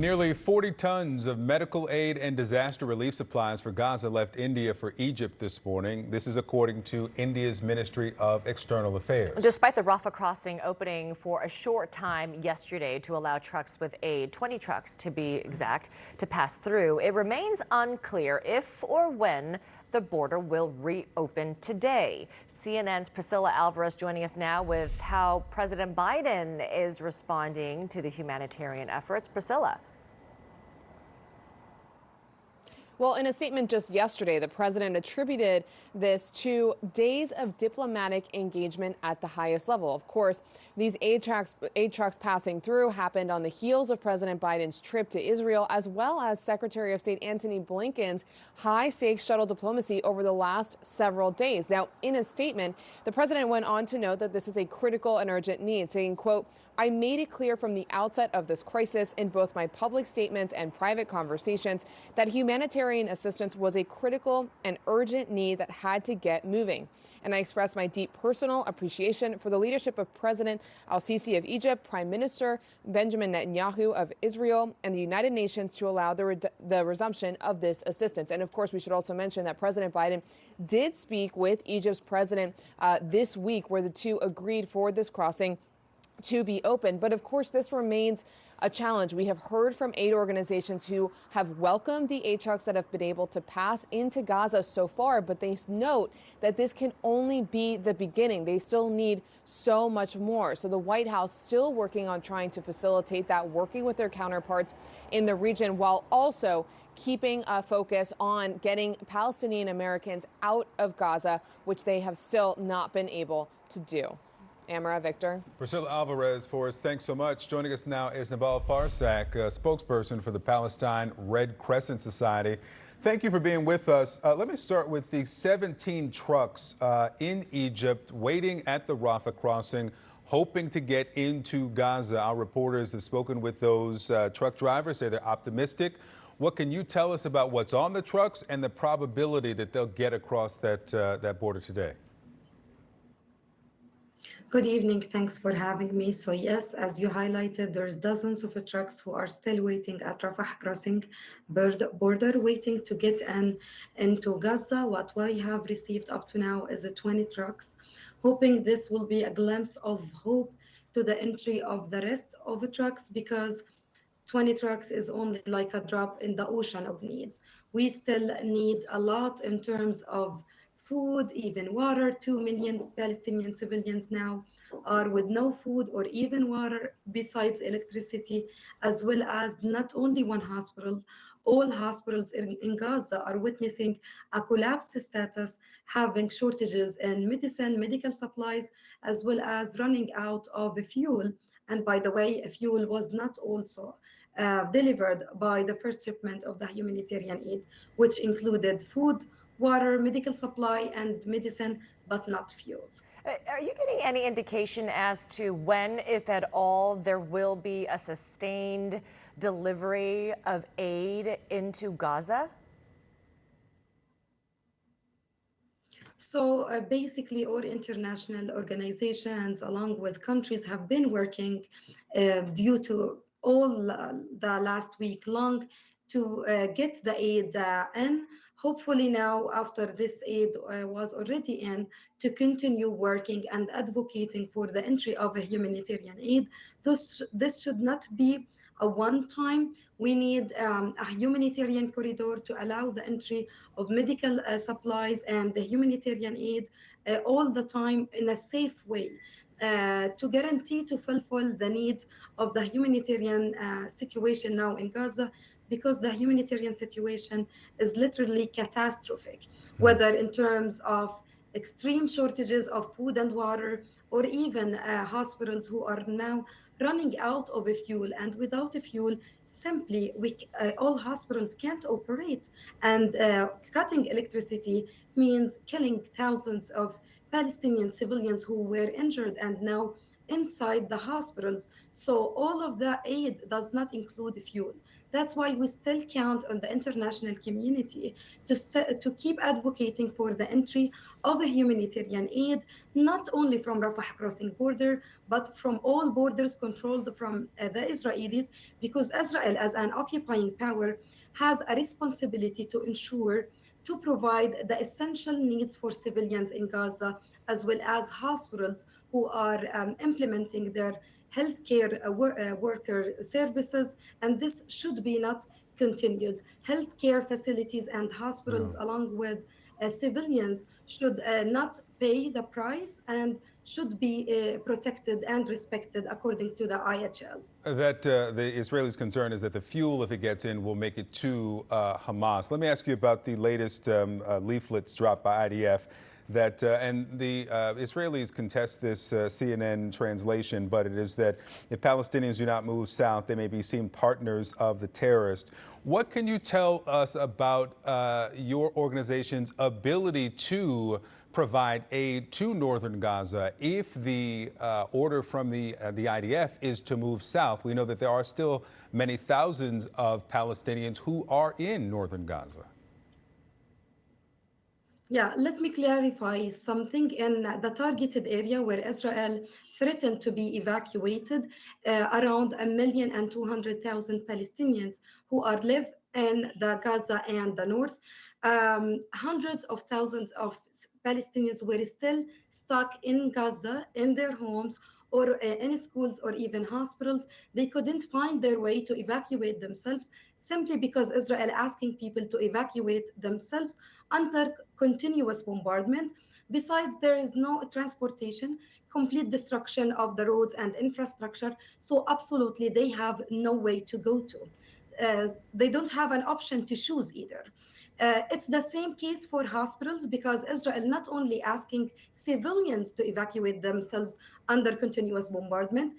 Nearly 40 tons of medical aid and disaster relief supplies for Gaza left India for Egypt this morning. This is according to India's Ministry of External Affairs. Despite the Rafah crossing opening for a short time yesterday to allow trucks with aid, 20 trucks to be exact, to pass through, it remains unclear if or when the border will reopen today. CNN's Priscilla Alvarez joining us now with how President Biden is responding to the humanitarian efforts. Priscilla. Well, in a statement just yesterday, the president attributed this to days of diplomatic engagement at the highest level. Of course, these aid trucks passing through happened on the heels of President Biden's trip to Israel, as well as Secretary of State Antony Blinken's high-stakes shuttle diplomacy over the last several days. Now, in a statement, the president went on to note that this is a critical and urgent need, saying, quote, "I made it clear from the outset of this crisis in both my public statements and private conversations that humanitarian assistance was a critical and urgent need that had to get moving. And I expressed my deep personal appreciation for the leadership of President al-Sisi of Egypt, Prime Minister Benjamin Netanyahu of Israel, and the United Nations to allow the resumption of this assistance." And of course, we should also mention that President Biden did speak with Egypt's president this week, where the two agreed for this crossing to be open. But of course, this remains a challenge. We have heard from aid organizations who have welcomed the aid trucks that have been able to pass into Gaza so far, but they note that this can only be the beginning. They still need so much more. So the White House still working on trying to facilitate that, working with their counterparts in the region, while also keeping a focus on getting Palestinian Americans out of Gaza, which they have still not been able to do. Amara, Victor. Priscilla Alvarez for us. Thanks so much. Joining us now is Nabal Farsak, spokesperson for the Palestine Red Crescent Society. Thank you for being with us. Let me start with the 17 trucks in Egypt waiting at the Rafah crossing, hoping to get into Gaza. Our reporters have spoken with those truck drivers, say they're optimistic. What can you tell us about what's on the trucks and the probability that they'll get across that border today? Good evening. Thanks for having me. So yes, as you highlighted, there's dozens of trucks who are still waiting at Rafah crossing border, waiting to get into Gaza. What we have received up to now is 20 trucks, hoping this will be a glimpse of hope to the entry of the rest of the trucks, because 20 trucks is only like a drop in the ocean of needs. We still need a lot in terms of food, even water. 2 million Palestinian civilians now are with no food or even water, besides electricity, as well as not only one hospital. All hospitals in Gaza are witnessing a collapse status, having shortages in medicine, medical supplies, as well as running out of fuel. And by the way, fuel was not also delivered by the first shipment of the humanitarian aid, which included food, water, medical supply, and medicine, but not fuel. Are you getting any indication as to when, if at all, there will be a sustained delivery of aid into Gaza? So basically, all international organizations, along with countries, have been working due to all the last week long to get the aid in. Hopefully now, after this aid was already in, to continue working and advocating for the entry of a humanitarian aid. This should not be a one-time. We need a humanitarian corridor to allow the entry of medical supplies and the humanitarian aid all the time in a safe way. To guarantee to fulfill the needs of the humanitarian situation now in Gaza, because the humanitarian situation is literally catastrophic, whether in terms of extreme shortages of food and water, or even hospitals who are now running out of fuel. And without fuel, simply all hospitals can't operate. And cutting electricity means killing thousands of Palestinian civilians who were injured and now inside the hospitals. So all of the aid does not include fuel. That's why we still count on the international community to keep advocating for the entry of a humanitarian aid, not only from Rafah crossing border, but from all borders controlled from the Israelis, because Israel, as an occupying power, has a responsibility to ensure to provide the essential needs for civilians in Gaza, as well as hospitals who are implementing their healthcare worker services, and this should be not continued. Healthcare facilities and hospitals, Yeah. along with civilians, should not pay the price and should be protected and respected according to the IHL. That the Israelis' concern is that the fuel, if it gets in, will make it to Hamas. Let me ask you about the latest leaflets dropped by IDF. And the Israelis contest this CNN translation, but it is that if Palestinians do not move south, they may be seen partners of the terrorists. What can you tell us about your organization's ability to provide aid to northern Gaza if the order from the IDF is to move south? We know that there are still many thousands of Palestinians who are in northern Gaza. Yeah, let me clarify something. In the targeted area where Israel threatened to be evacuated, around 1,200,000 Palestinians who are live in the Gaza and the north. Hundreds of thousands of Palestinians were still stuck in Gaza in their homes or in schools or even hospitals. They couldn't find their way to evacuate themselves simply because Israel asking people to evacuate themselves under continuous bombardment. Besides, there is no transportation, complete destruction of the roads and infrastructure. So absolutely, they have no way to go to. They don't have an option to choose either. It's the same case for hospitals because Israel not only asking civilians to evacuate themselves under continuous bombardment,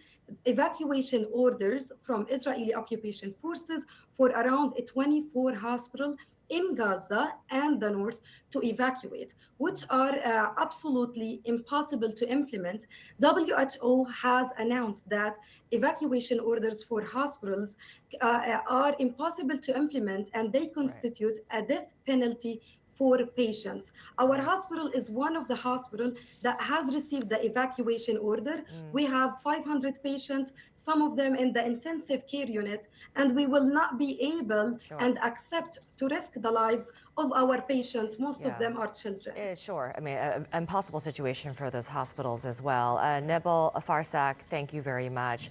evacuation orders from Israeli occupation forces for around 24 hospitals in Gaza and the north to evacuate, which are absolutely impossible to implement. WHO has announced that evacuation orders for hospitals are impossible to implement and they Right. constitute a death penalty for patients. Our Right. hospital is one of the hospitals that has received the evacuation order. Mm, We have 500 patients, some of them in the intensive care unit, and we will not be able sure. and accept to risk the lives of our patients. Most of Yeah. them are children. Sure. I mean, an impossible situation for those hospitals as well. Nibal Farsak, thank you very much.